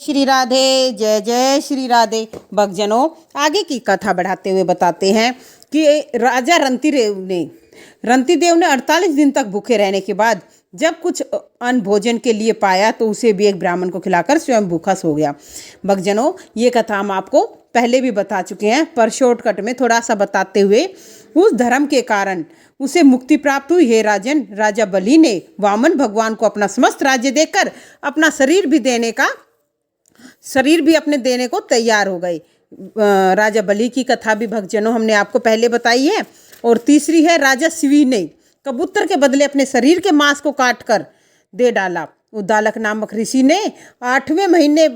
श्री राधे, जय जय श्री राधे। भक्तजनों, आगे की कथा बढ़ाते हुए बताते हैं कि राजा रंतिदेव ने 48 दिन तक भूखे रहने के बाद जब कुछ अन्न भोजन के लिए पाया तो उसे भी एक ब्राह्मण को खिलाकर स्वयं भूखा सो गया। भक्तजनों, ये कथा हम आपको पहले भी बता चुके हैं, पर शॉर्टकट में थोड़ा सा बताते हुए, उस धर्म के कारण उसे मुक्ति प्राप्त हुई। हे राजन, राजा बलि ने वामन भगवान को अपना समस्त राज्य देकर अपना शरीर भी अपने देने को तैयार हो गए। राजा बलि की कथा भी भक्तजनों हमने आपको पहले बताई है। और तीसरी है, राजा शिवी ने कबूतर के बदले अपने शरीर के मांस को काट कर दे डाला। उद्दालक नामक ऋषि ने 8वें महीने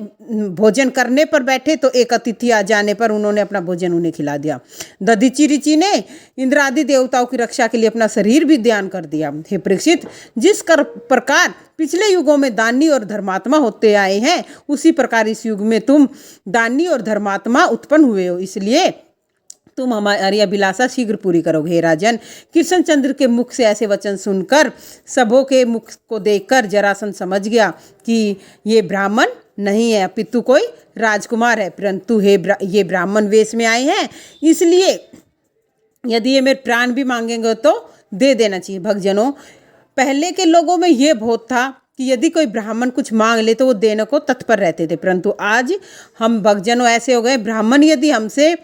भोजन करने पर बैठे तो एक अतिथि आ जाने पर उन्होंने अपना भोजन उन्हें खिला दिया। दधीचि ऋषि ने इंद्र आदि देवताओं की रक्षा के लिए अपना शरीर भी दान कर दिया। हे परीक्षित, जिस प्रकार पिछले युगों में दानी और धर्मात्मा होते आए हैं, उसी प्रकार इस युग में तुम दानी और धर्मात्मा उत्पन्न हुए हो, इसलिए तुम हमारी अभिलाषा शीघ्र पूरी करोगे। हे राजन, कृष्णचंद्र के मुख से ऐसे वचन सुनकर सबों के मुख को देखकर जरासंध समझ गया कि ये ब्राह्मण नहीं है अपितु कोई राजकुमार है, परंतु ये ब्राह्मण वेश में आए हैं, इसलिए यदि ये मेरे प्राण भी मांगेंगे तो दे देना चाहिए। भक्तजनों, पहले के लोगों में ये बहुत था कि यदि कोई ब्राह्मण कुछ मांग ले तो वो देने को तत्पर रहते थे, परंतु आज हम भक्तजनों ऐसे हो गए, ब्राह्मण यदि हमसे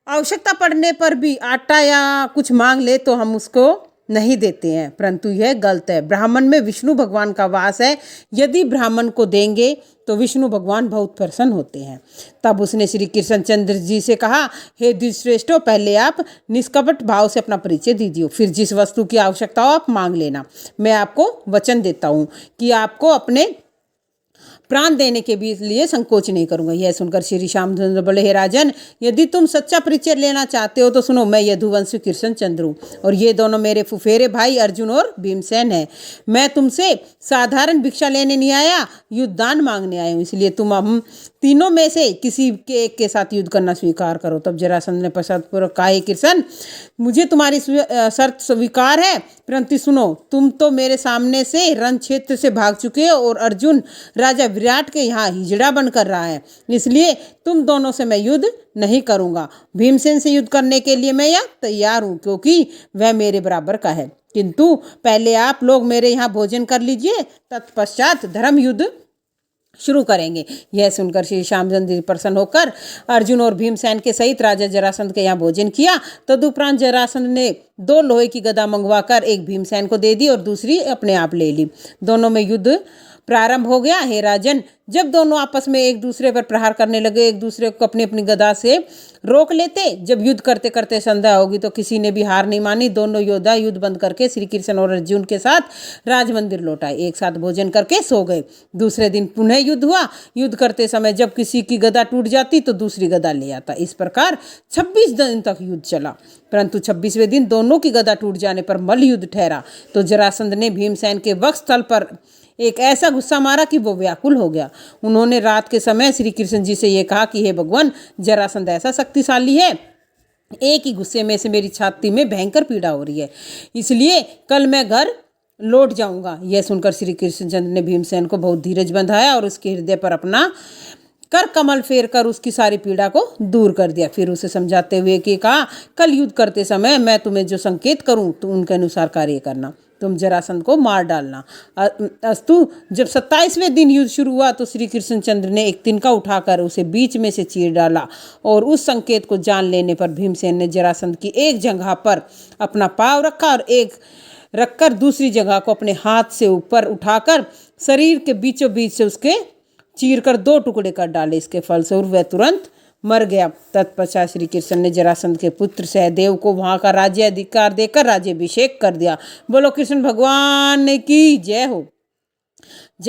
आवश्यकता पड़ने पर भी आटा या कुछ मांग ले तो हम उसको नहीं देते हैं, परंतु यह गलत है। ब्राह्मण में विष्णु भगवान का वास है, यदि ब्राह्मण को देंगे तो विष्णु भगवान बहुत प्रसन्न होते हैं। तब उसने श्री कृष्णचंद्र जी से कहा, हे द्विजश्रेष्ठो, पहले आप निष्कपट भाव से अपना परिचय दीजिए, फिर जिस वस्तु की आवश्यकता हो आप मांग लेना। मैं आपको वचन देता हूँ कि आपको अपने प्राण देने के भी लिए संकोच नहीं करूंगा। यह सुनकर श्री श्यामचंद्र बोले, हे राजन, यदि तुम सच्चा परिचय लेना चाहते हो तो सुनो, मैं यदुवंशी कृष्णचंद्र हूँ और ये दोनों मेरे फुफेरे भाई अर्जुन और भीमसेन हैं। मैं तुमसे साधारण भिक्षा लेने नहीं आया, युद्धदान मांगने आया हूँ, इसलिए तुम हम तीनों में से किसी के एक के साथ युद्ध करना स्वीकार करो। तब जरासंध ने पश्चातपूर्वक कहा, हे कृष्ण, मुझे तुम्हारी शर्त स्वीकार है, परंतु सुनो, तुम तो मेरे सामने से रण क्षेत्र से भाग चुके हो और अर्जुन राजा विराट के यहाँ हिजड़ा बनकर रहा है, इसलिए तुम दोनों से मैं युद्ध नहीं करूँगा। भीमसेन से युद्ध करने के लिए मैं यह तैयार हूँ, क्योंकि वह मेरे बराबर का है, किंतु पहले आप लोग मेरे यहाँ भोजन कर लीजिए, तत्पश्चात धर्म युद्ध शुरू करेंगे। यह सुनकर श्री श्यामचंद्र जी प्रसन्न होकर अर्जुन और भीमसेन के सहित राजा जरासंध के यहाँ भोजन किया। तदुपरांत जरासंध ने 2 लोहे की गदा मंगवाकर एक भीमसेन को दे दी और दूसरी अपने आप ले ली। दोनों में युद्ध प्रारंभ हो गया। हे राजन, जब दोनों आपस में एक दूसरे पर प्रहार करने लगे, एक दूसरे को अपनी अपनी गदा से रोक लेते। जब युद्ध करते करते संध्या होगी तो किसी ने भी हार नहीं मानी। दोनों योद्धा युद्ध बंद करके श्री कृष्ण और अर्जुन के साथ राजमंदिर लौट आए, एक साथ भोजन करके सो गए। दूसरे दिन पुनः युद्ध हुआ। युद्ध करते समय जब किसी की गदा टूट जाती तो दूसरी गदा ले आता। इस प्रकार 26 दिन तक युद्ध चला, परंतु 26वें दिन दोनों की गदा टूट जाने पर मल्ल युद्ध ठहरा। तो जरासंध ने भीमसेन के वक्षस्थल पर एक ऐसा गुस्सा मारा कि वो व्याकुल हो गया। उन्होंने रात के समय श्री कृष्ण जी से ये कहा कि हे भगवान, जरासंध ऐसा शक्तिशाली है, एक ही गुस्से में से मेरी छाती में भयंकर पीड़ा हो रही है, इसलिए कल मैं घर लौट जाऊंगा। यह सुनकर श्री कृष्णचंद्र ने भीमसेन को बहुत धीरज बंधाया और उसके हृदय पर अपना कर कमल फेर कर उसकी सारी पीड़ा को दूर कर दिया। फिर उसे समझाते हुए कि कहा, कल युद्ध करते समय मैं तुम्हें जो संकेत करूं तो उनके अनुसार कार्य करना, तुम जरासंध को मार डालना। अस्तु, जब 27वें दिन युद्ध शुरू हुआ तो श्री कृष्णचंद्र ने एक तिनका उठाकर उसे बीच में से चीर डाला और उस संकेत को जान लेने पर भीमसेन ने जरासंध की एक जगह पर अपना पाँव रखा और एक रखकर दूसरी जगह को अपने हाथ से ऊपर उठाकर शरीर के बीचों बीच से उसके चीर कर 2 टुकड़े कर डाले। इसके फलस्वरूप वह तुरंत मर गया। तत्पश्चात श्री कृष्ण ने जरासंध के पुत्र सहदेव को वहां का राज्य अधिकार देकर राज्याभिषेक कर दिया। बोलो कृष्ण भगवान की जय हो।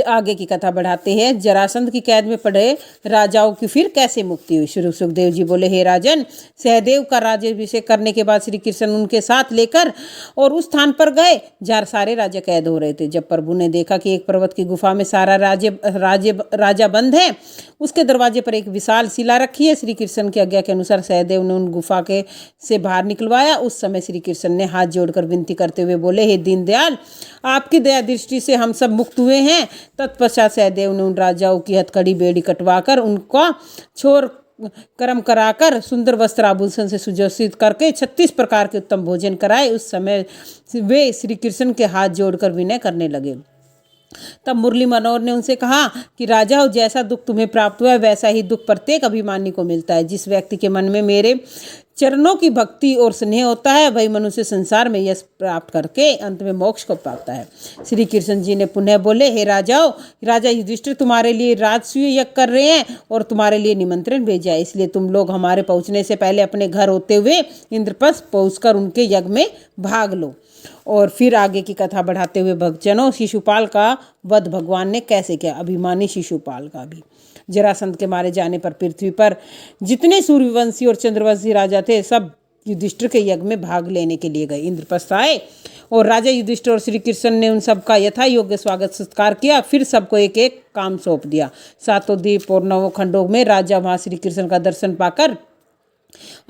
आगे की कथा बढ़ाते हैं। जरासंध की कैद में पड़े राजाओं की फिर कैसे मुक्ति हुई। श्री सुखदेव जी बोले, हे राजन, सहदेव का राज्याभिषेक करने के बाद श्री कृष्ण उनके साथ लेकर और उस स्थान पर गए जहाँ सारे राजा कैद हो रहे थे। जब प्रभु ने देखा कि एक पर्वत की गुफा में सारा राजा बंद है उसके दरवाजे पर एक विशाल शिला रखी है। श्री कृष्ण की आज्ञा के अनुसार सहदेव ने उन गुफा के से बाहर निकलवाया। उस समय श्री कृष्ण ने हाथ जोड़कर विनती करते हुए बोले, हे दीनदयाल, आपकी दया दृष्टि से हम सब मुक्त हुए हैं। तत्पश्चात सहदेव ने उन राजाओं की हथकड़ी बेड़ी कटवाकर उनका छोर कर्म कराकर सुंदर वस्त्र आभूषण से सुजोषित करके 36 प्रकार के उत्तम भोजन कराए। उस समय वे श्री कृष्ण के हाथ जोड़कर विनय करने लगे। तब मुरली मनोहर ने उनसे कहा कि राजाओं, जैसा दुख तुम्हें प्राप्त हुआ है वैसा ही दुख प्रत्येक अभिमानी को मिलता है। जिस व्यक्ति के मन में मेरे चरणों की भक्ति और स्नेह होता है वही मनुष्य संसार में यश प्राप्त करके अंत में मोक्ष को पाता है। श्री कृष्ण जी ने पुनः बोले, हे राजाओं, राजा युधिष्ठिर तुम्हारे लिए राजसूय यज्ञ कर रहे हैं और तुम्हारे लिए निमंत्रण भेजा है। इसलिए तुम लोग हमारे पहुंचने से पहले अपने घर होते हुए इंद्रप्रस्थ पहुंचकर उनके यज्ञ में भाग लो। और फिर आगे की कथा बढ़ाते हुए भक्तजनों, शिशुपाल का वध भगवान ने कैसे किया। अभिमानी शिशुपाल का भी जरासंध के मारे जाने पर पृथ्वी पर जितने सूर्यवंशी और चंद्रवंशी राजा थे सब युधिष्ठिर के यज्ञ में भाग लेने के लिए गए। इंद्रप्रस्थ आए और राजा युधिष्ठिर और श्री कृष्ण ने उन सब का यथा योग्य स्वागत सत्कार किया। फिर सबको एक एक काम सौंप दिया। 7 द्वीप और 9 खंडों में राजा वहां श्री कृष्ण का दर्शन पाकर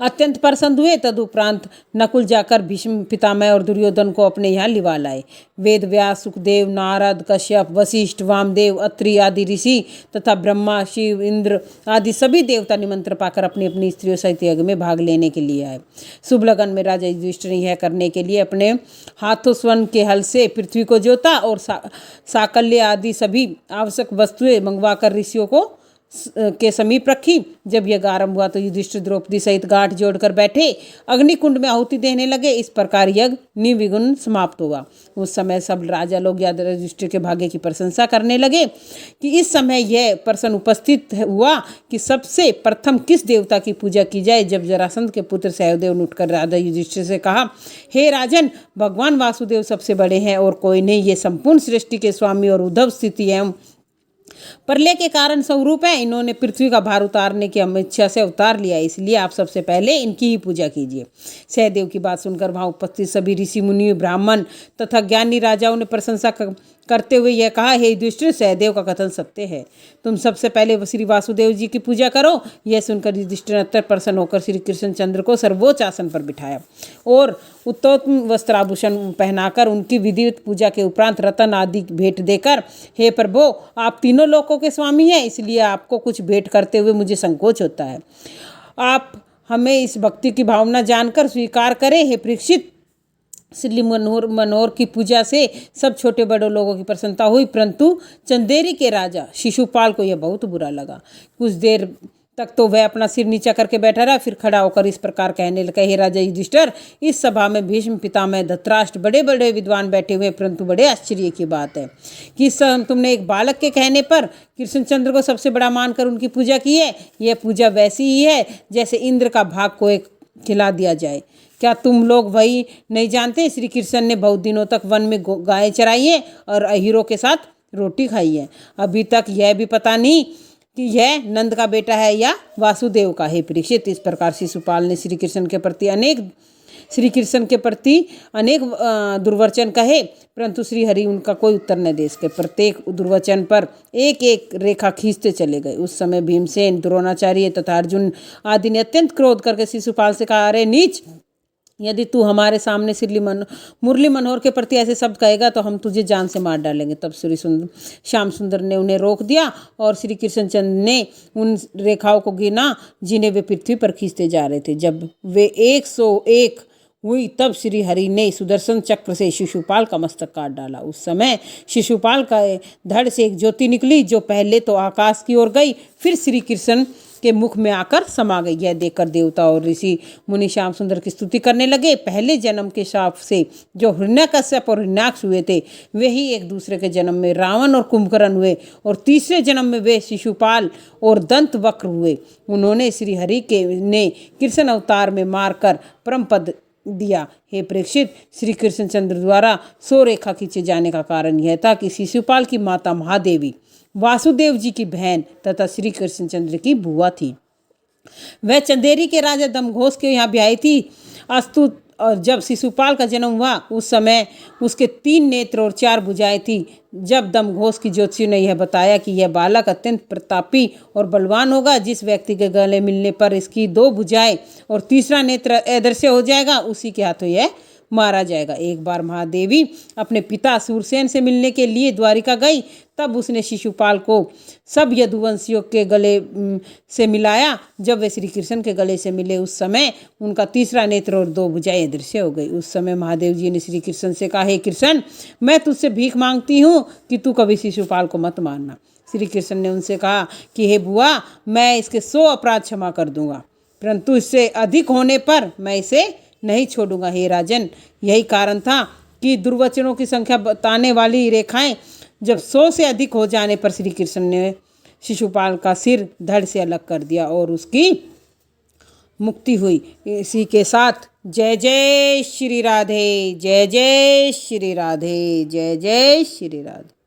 अत्यंत प्रसन्न हुए। तदुपरांत नकुल जाकर भीष्म पितामह और दुर्योधन को अपने यहाँ लिवा लाए। वेद व्यास, सुखदेव, नारद, कश्यप, वशिष्ठ, वामदेव, अत्रि आदि ऋषि तथा ब्रह्मा, शिव, इंद्र आदि सभी देवता निमंत्रण पाकर अपनी अपनी स्त्रियों सहित यज्ञ में भाग लेने के लिए आए। शुभ लगन में राजा युधिष्ठिर ने यह करने के लिए अपने हाथों स्वर्ण के हल से पृथ्वी को जोता और साकल्य आदि सभी आवश्यक वस्तुएं मंगवाकर ऋषियों को के समीप रखी। जब यज्ञ आरंभ हुआ तो युधिष्ठिर द्रौपदी सहित गांठ जोड़कर बैठे अग्निकुंड में आहुति देने लगे। इस प्रकार यज्ञ निर्विघ्न समाप्त हुआ। उस समय सब राजा लोग युधिष्ठिर के भाग्य की प्रशंसा करने लगे कि इस समय यह प्रश्न उपस्थित हुआ कि सबसे प्रथम किस देवता की पूजा की जाए। जब जरासंध के पुत्र सहदेव ने उठकर राजा युधिष्ठिर से कहा, हे राजन, भगवान वासुदेव सबसे बड़े हैं और कोई नहीं। ये संपूर्ण सृष्टि के स्वामी और उद्धव स्थिति एवं प्रलय के कारण स्वरूप है। इन्होंने पृथ्वी का भार उतारने की इच्छा से अवतार लिया, इसलिए आप सबसे पहले इनकी ही पूजा कीजिए। सहदेव की बात सुनकर वहां उपस्थित सभी ऋषि मुनि, ब्राह्मण तथा ज्ञानी राजाओं ने प्रशंसा करते हुए यह कहा, हे युधिष्ठिर, सहदेव का कथन सत्य है। तुम सबसे पहले श्री वासुदेव जी की पूजा करो। यह सुनकर युधिष्ठिर अत्यंत प्रसन्न होकर श्री कृष्णचंद्र को सर्वोच्च आसन पर बिठाया और उत्तम वस्त्राभूषण पहनाकर उनकी विधिवत पूजा के उपरांत रतन आदि भेंट देकर, हे प्रभु, आप तीनों लोकों के स्वामी हैं, इसलिए आपको कुछ भेंट करते हुए मुझे संकोच होता है। आप हमें इस भक्ति की भावना जानकर स्वीकार करें। हे परीक्षित, श्री मनोहर की पूजा से सब छोटे बड़े लोगों की प्रसन्नता हुई, परंतु चंदेरी के राजा शिशुपाल को यह बहुत बुरा लगा। कुछ देर तक तो वह अपना सिर नीचा करके बैठा रहा, फिर खड़ा होकर इस प्रकार कहने लगा, हे राजा युधिष्ठिर, इस सभा में भीष्म पितामह, धृतराष्ट्र, बड़े बड़े विद्वान बैठे हुए, परंतु बड़े आश्चर्य की बात है कि तुमने एक बालक के कहने पर कृष्णचंद्र को सबसे बड़ा मानकर उनकी पूजा की है। यह पूजा वैसी ही है जैसे इंद्र का भाग को एक खिला दिया जाए। क्या तुम लोग वही नहीं जानते? श्री कृष्ण ने बहुत दिनों तक वन में गायें चराई हैं और अहीरों के साथ रोटी खाई है। अभी तक यह भी पता नहीं कि यह नंद का बेटा है या वासुदेव का। हे परीक्षित, इस प्रकार शिशुपाल ने श्री कृष्ण के प्रति अनेक दुर्वचन कहे, परंतु श्री हरि उनका कोई उत्तर न दे सके। प्रत्येक दुर्वचन पर एक एक रेखा खींचते चले गए। उस समय भीमसेन, द्रोणाचार्य तथा अर्जुन आदि ने अत्यंत क्रोध करके शिशुपाल से कहा, अरे नीच, यदि तू हमारे सामने मुरली मनोहर के प्रति ऐसे शब्द कहेगा तो हम तुझे जान से मार डालेंगे। तब श्याम सुंदर ने उन्हें रोक दिया और श्री कृष्णचंद्र ने उन रेखाओं को गिना जिन्हें वे पृथ्वी पर खींचते जा रहे थे। जब वे 101 हुई तब श्री हरि ने सुदर्शन चक्र से शिशुपाल का मस्तक काट डाला। उस समय शिशुपाल का धड़ से एक ज्योति निकली जो पहले तो आकाश की ओर गई, फिर श्री कृष्ण के मुख में आकर समा गई। यह देखकर देवता और ऋषि मुनि श्याम सुंदर की स्तुति करने लगे। पहले जन्म के शाप से जो हिरण्यकश्यप और हिरण्याक्ष हुए थे वे ही एक दूसरे के जन्म में रावण और कुंभकर्ण हुए और तीसरे जन्म में वे शिशुपाल और दंत वक्र हुए। उन्होंने श्री हरि के ने कृष्ण अवतार में मारकर परम पद दिया। हे परीक्षित, श्री कृष्णचंद्र द्वारा 100 रेखा खींचे जाने का कारण यह था कि शिशुपाल की माता महादेवी वासुदेव जी की बहन तथा श्री कृष्णचंद्र की बुआ थी। वह चंदेरी के राजा दमघोष के यहाँ ब्याही थी। और जब शिशुपाल का जन्म हुआ उस समय उसके 3 नेत्र और 4 भुजाएं थी। जब दमघोष की ज्योतिषी ने यह बताया कि यह बालक अत्यंत प्रतापी और बलवान होगा, जिस व्यक्ति के गले मिलने पर इसकी 2 भुजाएं और तीसरा नेत्र अदृश्य हो जाएगा, उसी के हाथों यह मारा जाएगा। एक बार महादेवी अपने पिता सूरसेन से मिलने के लिए द्वारिका गई। तब उसने शिशुपाल को सब यदुवंशियों के गले से मिलाया। जब वे श्री कृष्ण के गले से मिले उस समय उनका तीसरा नेत्र और 2 भुजाएं अदृश्य हो गई। उस समय महादेव जी ने श्री कृष्ण से कहा, हे कृष्ण, मैं तुझसे भीख मांगती हूँ कि तू कभी शिशुपाल को मत मारना। श्री कृष्ण ने उनसे कहा कि हे बुआ, मैं इसके 100 अपराध क्षमा कर दूंगा, परंतु इससे अधिक होने पर मैं इसे नहीं छोड़ूंगा। हे राजन, यही कारण था कि दुर्वचनों की संख्या बताने वाली रेखाएं जब 100 से अधिक हो जाने पर श्री कृष्ण ने शिशुपाल का सिर धड़ से अलग कर दिया और उसकी मुक्ति हुई। इसी के साथ जय जय श्री राधे, जय जय श्री राधे, जय जय श्री राधे।